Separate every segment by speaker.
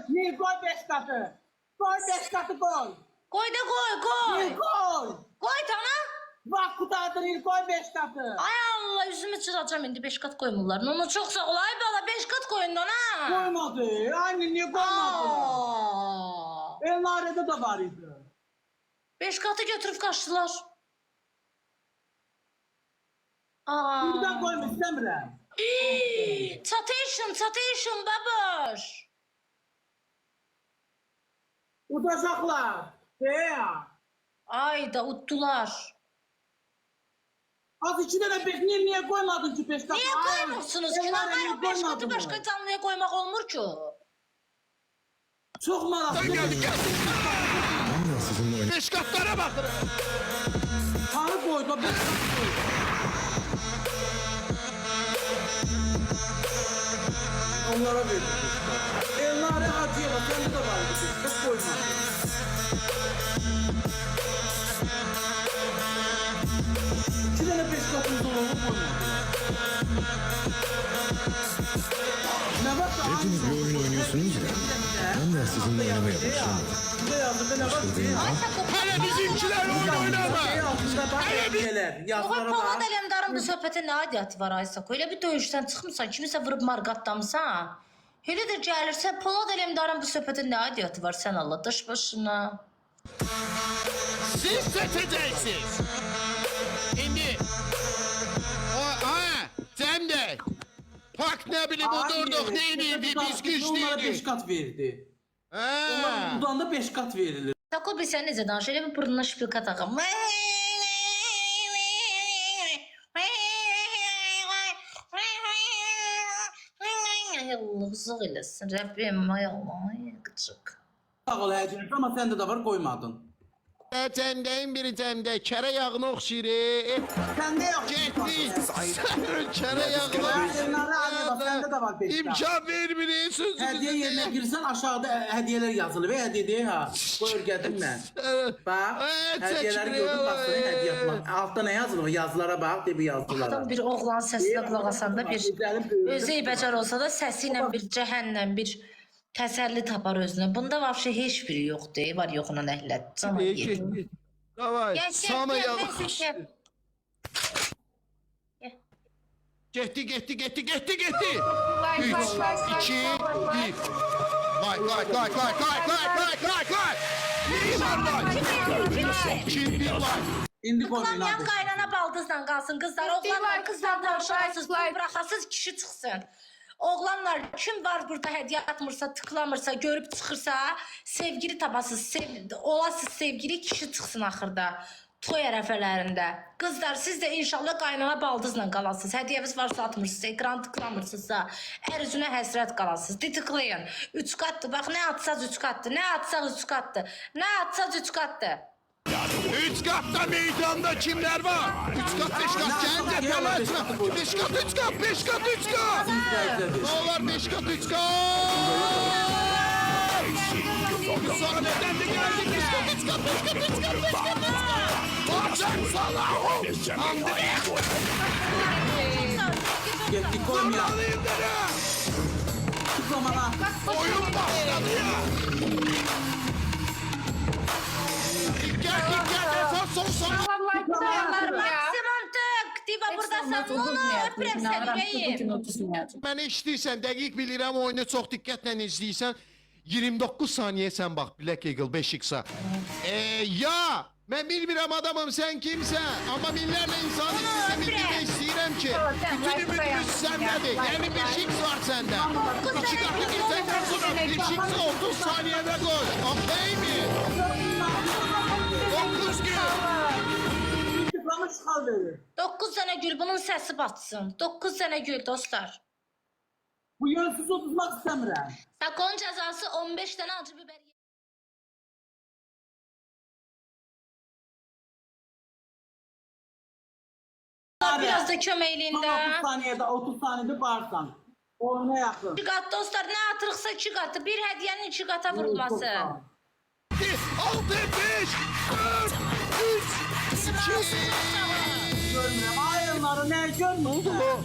Speaker 1: Ne koy 5 katı. Koy 5 katı koy.
Speaker 2: Koy da koy.
Speaker 1: Ne koy.
Speaker 2: Koy tamam.
Speaker 1: Bak kutadırır koy 5 katı.
Speaker 2: Ay Allah yüzümü çıracağım indi 5 kat koymurlar. Onu çok sağ ol. Ay bala 5 kat koyun ona.
Speaker 1: Koymadı. Anne niye koymadı? Elnare'de de var idi.
Speaker 2: 5 katı götürüp kaçtılar.
Speaker 1: Buradan koyma istemiyorum.
Speaker 2: Çatışın baboş.
Speaker 1: Udacaklar.
Speaker 2: Ay da uttular.
Speaker 1: Az 2 tane 5 niye koymadın ki 5 katı?
Speaker 2: Niye koymursunuz ki? Normal 5 katı başka canlıya koymak olmur ki.
Speaker 1: Çok malaklı.
Speaker 3: Beş katlara bakın.
Speaker 1: Tanrı koydu 5 katı koydu. Onlara verdik 5 katı. Elnare harcayalım. Sende de var 5 katı koymadın. İki tane 5 katımız olanı koymadılar. Ne var?
Speaker 4: Hepiniz bir oyun oynuyorsunuz ya. Ben de sizinle oynamaya başladım.
Speaker 3: Hele bizimkiler oyun oynama.
Speaker 2: Oğul Polat Alemdar'ın bu söhbətə nə adiyyatı var Aysak? Öyle bir döyüşdən çıxmısan, kimisə vurub marqatlamısan. Elə də gəlirsən, Polat Alemdar'ın bu söhbətə nə adiyyatı var sən Allah daş başına.
Speaker 3: Siz seçeceksiniz. Şimdi sen de Pak ne bileyim oturduk neydi biz
Speaker 1: Onlara 5
Speaker 3: güçlüydük.
Speaker 1: kat verdi.
Speaker 3: Ha.
Speaker 1: Onlara buradan da 5 kat verilir.
Speaker 2: Sako bir sən necə danış? Elə bir burnuna şpilka taxım. Allah uzaq eləsin. Rəbbim, ay Allah, ay qıcıq.
Speaker 1: Sağ ol həcət ama sende de var koymadın.
Speaker 3: Tendeyim bir tende kere yağını okşiri.
Speaker 1: Sende yok.
Speaker 3: Getdi. Sen kere yağını.
Speaker 1: Sende de var 5 kat.
Speaker 3: İmkan vermir sözünüzü.
Speaker 1: Hediye yerine girsen aşağıda hediyeler yazılı ve hediye değil ha. Buyur geldim ben. Bak hediyeleri gördüm bak sana hediye yapmak. Altta ne yazılı? Yazılara bak de bir yazdılara.
Speaker 2: Adam bir oğlan səsinə qulaq asanda bir özü eybəcər olsa da səsi ilə bir cəhənnəm, bir təsəlli tapar özünə. Bunda vəbşə heç biri yoxdur. Var yoxuna nəhlət. Cana yedim.
Speaker 3: Davay. Sana
Speaker 2: Gel,
Speaker 3: yağını.
Speaker 2: gel.
Speaker 3: Getdi. 3, 2, 1. Like. İyi var like. 2, 1 like.
Speaker 1: İndi
Speaker 2: Ulan
Speaker 1: koymayın
Speaker 2: yan
Speaker 1: hadi.
Speaker 2: qaynana baldızla qalsın qızlar. Oğlanlar qızlar danışarsınız. Bıraxasınız kişi çıxsın. Oğlanlar kim var burada hediye atmırsa, tıklamırsa, görüp çıxırsa sevgili tapasız, olasız sevgili kişi çıxsın axırda. Toy ərəfələrində. Qızlar siz də inşallah qaynana baldızla qalasınız. Hədiyəmiz varsa atmırsınız, ekran tıklamırsınızsa, ər üzünə həsrət qalasınız. Tıklayın. 3 qatdır. Bax nə atsaz 3 qatdır. Nə atsaq 3 qatdır. Nə atsaz 3 qatdır.
Speaker 3: 3 katta meydanda kimler var? 3 kat 5 kat kendi pelatına. 5 kat 3 kat 5 kat 3 kat. Ne var 5 kat 3 kat? Sonra neden de geldik 5 kat 3 kat 5 kat 3 kat 5 kat 3 kat. Olacak salahu. André.
Speaker 1: Getdik koymayalım.
Speaker 3: Alayım dedi.
Speaker 1: Tıklamana.
Speaker 3: Oyun başladı ya. Dikkat son.
Speaker 2: Maksimum tık. Diva buradasın. Ne olur öpürəm səni.
Speaker 3: Mən işləyirsən, dəqiq bilirəm oyunu çox diqqətlə izləyirsən. 29 saniye sen bak Black Eagle 5x'a. Ya ben bilmirəm adamım sen kimsən. Ama minlərlə insan sizi bildirmək istəyirəm ki. Bütün ümidimiz səndədir. Yəni 5x var səndə. 2 qatı girsəkdən sonra 5x'ı 30 saniyede koş. Okey mi? 9 gün.
Speaker 1: Tıklamış kal verir.
Speaker 2: 9 dənə gül bunun səsi batsın. 9 dənə gül dostlar.
Speaker 1: Bu yönsüz tutmak istemiyorum.
Speaker 2: Sakon cəzası 15 dənə acı biber. Biraz da köməkliyində.
Speaker 1: 30 saniyede bağırsan. Oyuna yakın.
Speaker 2: 2 qat dostlar nə atırıqsa 2 qatı. Bir hədiyənin 2 qata vurulması.
Speaker 3: 6, 5, 4, 3, 2.
Speaker 1: Görmüyorum. Ayınları ne görmüyorum.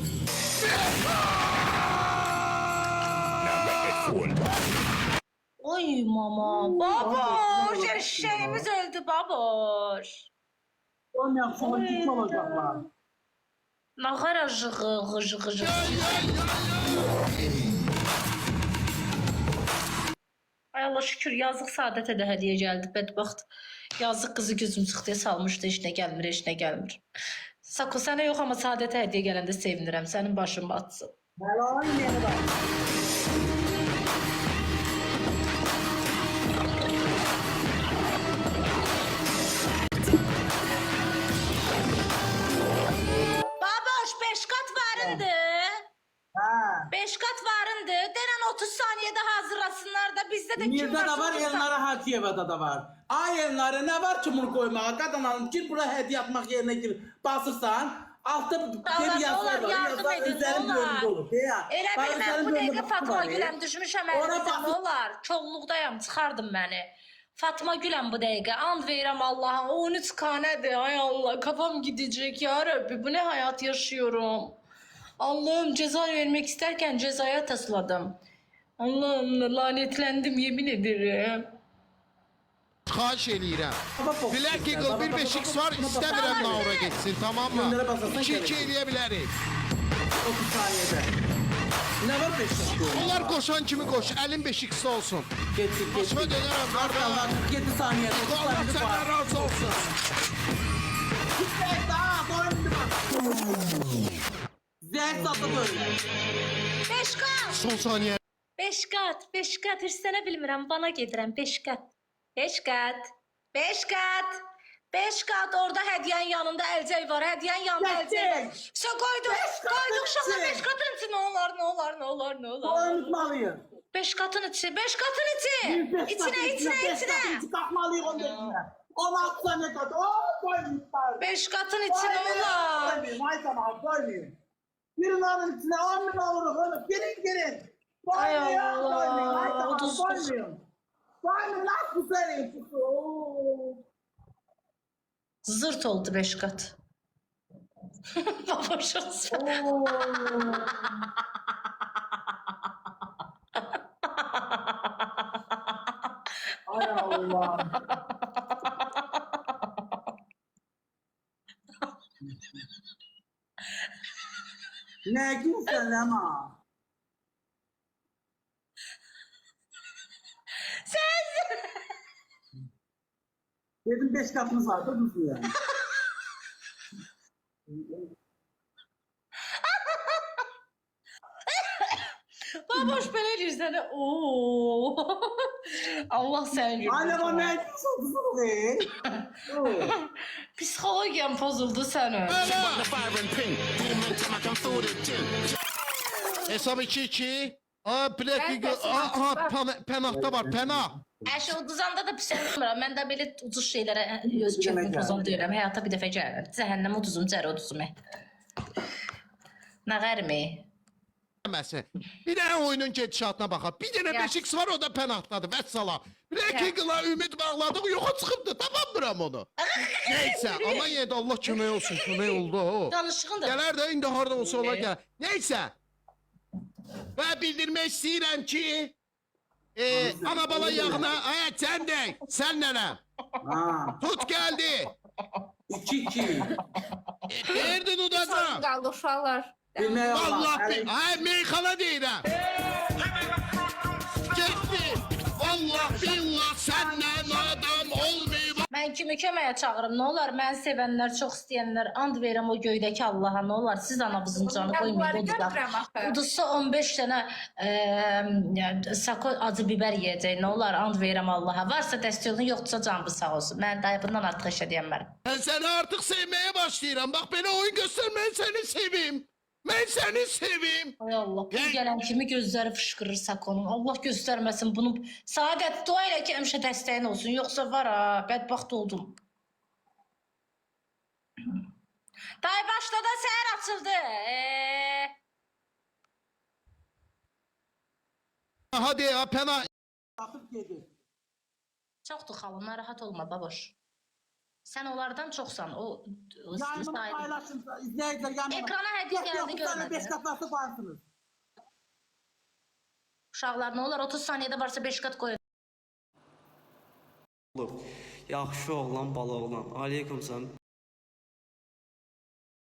Speaker 2: Ay mama. Baboş. Eşeğimiz öldü baboş.
Speaker 1: Olmayan sonra ciddi olacaklar.
Speaker 2: Ne kadar jıgı jıgı jıgı. Ay Allah şükür yazık Saadet'e de hediye geldi bedbaxt. Yazık kızı gözüm çıxdıya salmışdı işine gelmir işine gelmir. Sako sənə yox amma Saadet'e hediye gələndə sevinirəm sənin başın batsın.
Speaker 1: Belanın yeni var.
Speaker 2: Baboş 5 kat varındı.
Speaker 1: Ha.
Speaker 2: 5 kat varındı. Denen 30 saniyede hazırlasınlar da bizde de kim
Speaker 1: Mirdə
Speaker 2: varsa
Speaker 1: da var,
Speaker 2: 30
Speaker 1: Elnara Hacıyeva'da da var. Ay Elnara ne var ki bunu koymağa? Kadın hanım gir buraya hediye atmak yerine gir. Basırsan altta
Speaker 2: Dağlar,
Speaker 1: bir yazılar
Speaker 2: dolar,
Speaker 1: var.
Speaker 2: yardım
Speaker 1: Yazılar
Speaker 2: edin,
Speaker 1: özelim
Speaker 2: dolar.
Speaker 1: bölümde olur. Ya.
Speaker 2: Elə
Speaker 1: Bak,
Speaker 2: bil mən
Speaker 1: özelim
Speaker 2: bu
Speaker 1: bölümde
Speaker 2: dəqiqə Fatma
Speaker 1: var,
Speaker 2: Güləm düşmüşəm
Speaker 1: Ona
Speaker 2: əlimizdən
Speaker 1: baxın.
Speaker 2: olar. Çolluqdayam, çıxardım məni. Fatma Güləm bu dəqiqə. And verirəm Allah'a. 13 kanədir. Ay Allah kafam gidecek ya Rabbi. Bu ne hayat yaşıyorum. Allah'ım ceza vermek isterken cezaya tasladım. Allah'ım lanetlendim yemin ederim.
Speaker 3: Xahiş eləyirəm.
Speaker 1: Baba, baba,
Speaker 3: Black
Speaker 1: baba,
Speaker 3: Eagle
Speaker 1: baba,
Speaker 3: bir
Speaker 1: baba,
Speaker 3: 5x
Speaker 1: baba,
Speaker 3: var,
Speaker 1: baba,
Speaker 3: istəmirəm
Speaker 2: baba.
Speaker 3: Laura getsin, tamam mı?
Speaker 1: Göndərə basarsan
Speaker 3: 2-2
Speaker 1: gəlir.
Speaker 3: eləyə bilərik.
Speaker 1: 30 saniyede. Ne var 5 dakika?
Speaker 3: Onlar qoşan kimi qoş, əlin 5x olsun.
Speaker 1: Geçtik
Speaker 3: Başıma
Speaker 1: geçtik.
Speaker 3: dönərəm,
Speaker 1: Allah
Speaker 3: qardaş.
Speaker 1: 47 saniyede. 30
Speaker 3: Allah
Speaker 1: saniyede
Speaker 3: səndən
Speaker 1: var.
Speaker 3: razı olsun.
Speaker 1: Evet daha boynunu bak. Zeyt satı böyle.
Speaker 2: 5 kat.
Speaker 3: Son saniyə.
Speaker 2: 5 kat. 5 kat. Hirslənə bilmirəm. Bana gedirəm. 5 kat. 5 kat. 5 kat. 5 kat. Orada hediyenin yanında elcək var. Hediyenin yanında elcək var.
Speaker 1: Geçtik.
Speaker 2: Sen koyduk. Koyduk şaka
Speaker 1: içi.
Speaker 2: 5 katın içi. Ne olur ne olur ne olur ne olur.
Speaker 1: Unutmalıyım.
Speaker 2: 5 katın içi. 5 katın içi. İçine içine içine.
Speaker 1: İçine kalkmalıyım onun içine. 16 saniye kadar. Oo koymuşlar.
Speaker 2: 5 katın içi ne olur.
Speaker 1: Koymayayım. Ay tamam koymayayım. Girin onun içine 10 bin olur. Girin.
Speaker 2: Ay
Speaker 1: Koymayayım.
Speaker 2: Allah.
Speaker 1: Koymayayım. Ay tamam
Speaker 2: Otuz-
Speaker 1: koymayayım. Koymayayım. Nasıl senin? Oo.
Speaker 2: Zırt oldu 5 kat. Baboşuz.
Speaker 1: Oo. Ay Allah. Ne gülsen ama. Dedim 5 katımız var da düzgün yani.
Speaker 2: Baboş belə eləyirsən. Oo. Allah səni
Speaker 1: Anne bana
Speaker 2: gülür.
Speaker 1: ne diyorsun kızım be?
Speaker 2: Psixologiyam pozuldu sənin.
Speaker 3: Hesab 2-2. Aa, Black
Speaker 2: Ben
Speaker 3: Eagle.
Speaker 2: de
Speaker 3: Aha,
Speaker 2: bak.
Speaker 3: penaltda var, pena.
Speaker 2: Əşi uduzanda da pis eləmirəm. Mən də belə ucuz şeylərə öz kefimi pozan deyirəm. Həyata bir dəfə gəlir. Cəhənnəm uduzum, cər uduzum. Nə qərmi?
Speaker 3: Məsələn, bir dənə oyunun gedişatına baxaq. Bir dənə
Speaker 2: Ya.
Speaker 3: 5x var, o da penaltdadır. Vəssalam. Black
Speaker 2: Ya.
Speaker 3: Eagle-a ümid bağladıq, yoxa çıxıbdı. Tamamdıram onu. Neysə, amma yenə də Allah kömək olsun, kömək oldu o.
Speaker 2: Danışığın da.
Speaker 3: Gələr də indi harda olsa ola gəl. Neysə. Və bildirmək istəyirəm ki, ana bala yağına, sən də, sən nənə.
Speaker 1: Ha.
Speaker 3: Tut gəldi.
Speaker 1: 2-2.
Speaker 3: Verdin udacaq.
Speaker 5: Qaldı uşaqlar.
Speaker 1: Bilmeye
Speaker 3: Vallahi, ay meyxana deyirəm. Getdi. Vallahi billah səndən adam olmayıb.
Speaker 2: Mən kimi köməyə çağırım, nə olar? Məni sevənlər, çox istəyənlər, and verirəm o göydəki Allaha, nə olar? Siz anavızın canı qoymayın, uduzaq. Uduzsa 15 dənə sako acı biber yeyəcək, nə olar? And verirəm Allaha. Varsa dəstək olun, yoxdursa canı sağ olsun. Mən dayı bundan artıq işə deyəmərəm.
Speaker 3: Mən səni artıq sevməyə başlayıram. Bax, belə oyun göstər, mən səni sevim. Mən səni sevim.
Speaker 2: Ay Allah, bu gələn kimi gözləri fışqırır Sakonun. Allah göstərməsin bunu. Saadət, dua elə ki, həmişə dəstəyin olsun. Yoxsa var ha, bədbaxt oldum. Dayı başladı, səhər açıldı.
Speaker 3: Hadi ya, pena.
Speaker 1: Atıp yedi.
Speaker 2: Çoxdur xalım, narahat olma baboş. Sən onlardan çoxsan. O
Speaker 1: Yayınımı paylaşın. İzleyiciler yanıma.
Speaker 2: Ekrana hediye geldi,
Speaker 1: 9 tane 5
Speaker 2: görmedim.
Speaker 1: kat nasıl varsınız?
Speaker 2: Uşaqlar nə olar 30 saniyədə varsa 5 qat qoyun.
Speaker 5: olub. Yaxşı oğlan, bala oğlan. Aleyküm salam.